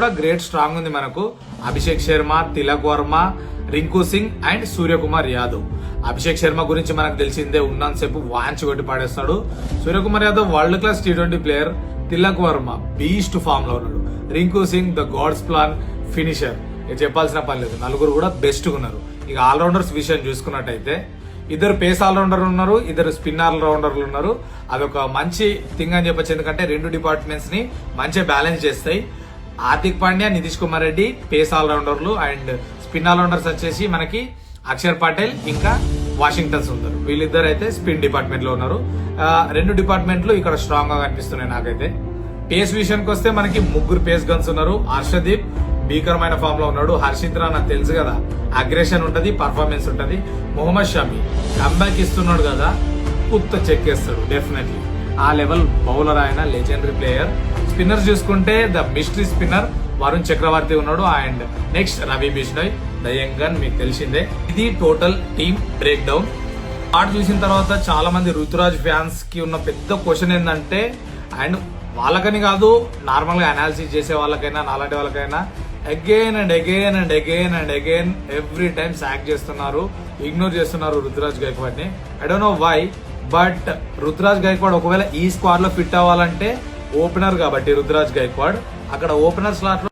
కూడా great strong ఉంది మనకు. అభిషేక్ శర్మ, తిలక్ వర్మ, రింకు సింగ్ అండ్ సూర్యకుమార్ యాదవ్. అభిషేక్ శర్మ గురించి మనకు తెలిసిందే, ఉన్నంతసేపు వాంచి కొట్టి పాడేస్తాడు. Suryakumar Yadav world class T20 player. Tilak Varma beast form లో ఉన్నాడు. Rinku Singh the God's plan finisher. ఇక చెప్పాల్సిన పని లేదు, నలుగురు కూడా బెస్ట్ గా ఉన్నారు. ఇక ఆల్రౌండర్స్ విషయం చూసుకున్నట్టయితే ఇద్దరు పేస్ ఆల్రౌండర్ ఉన్నారు, ఇద్దరు స్పిన్ ఆల్రౌండర్లు ఉన్నారు. అదొక మంచి థింగ్ అని చెప్పొచ్చు, ఎందుకంటే రెండు డిపార్ట్మెంట్స్ ని మంచిగా బ్యాలెన్స్ చేస్తాయి. హార్దిక్ పాండ్యా, నితీష్ కుమార్ రెడ్డి పేస్ ఆల్రౌండర్లు అండ్ స్పిన్ ఆల్రౌండర్స్ వచ్చేసి మనకి అక్షర్ పటేల్ ఇంకా వాషింగ్టన్స్ ఉన్నారు. వీళ్ళిద్దరు అయితే స్పిన్ డిపార్ట్మెంట్ లో ఉన్నారు. రెండు డిపార్ట్మెంట్లు ఇక్కడ స్ట్రాంగ్ గా కనిపిస్తున్నాయి నాకైతే. పేస్ విషయానికి వస్తే మనకి ముగ్గురు పేస్ గన్స్ ఉన్నారు. హర్షదీప్ భీకరమైన ఫామ్ లో ఉన్నాడు. హర్షిత్ రాణా తెలుసు కదా, అగ్రెషన్ ఉంటది, పర్ఫార్మెన్స్ ఉంటది. మొహమ్మద్ షమి కంబ్యాక్ ఇస్తున్నాడు కదా, కుత్త చెక్ చేస్తాడు డెఫినెట్లీ. ఆ లెవెల్ బౌలర్ ఆయన, లెజెండరీ ప్లేయర్. స్పిన్నర్స్ చూసుకుంటే ద మిస్టరీ స్పిన్నర్ వరుణ్ చక్రవర్తి ఉన్నాడు and next Ravi Bishnoi the young gun, మీకు తెలిసిందే. ఇది టోటల్ టీమ్ బ్రేక్ డౌన్. ఆట చూసిన తర్వాత చాలా మంది రుతురాజ్ ఫ్యాన్స్ కి ఉన్న పెద్ద క్వశ్చన్ ఏంటంటే, అండ్ వాళ్ళకని కాదు, నార్మల్ గా అనాలిసిస్ చేసే వాళ్ళకైనా నాలాంటి వాళ్ళకైనా, again and again and again and again every time sack చేస్తున్నారు, ఇగ్నోర్ చేస్తున్నారు రుతురాజ్ గైక్వాడ్ ని. I don't know why, but Ruturaj Gaikwad ఒకవేళ ఈ స్క్వాడ్ లో ఫిట్ అవ్వాలంటే ఓపెనర్ కాబట్టి రుతురాజ్ గైక్వాడ్ అక్కడ ఓపెనర్ స్లాట్ లో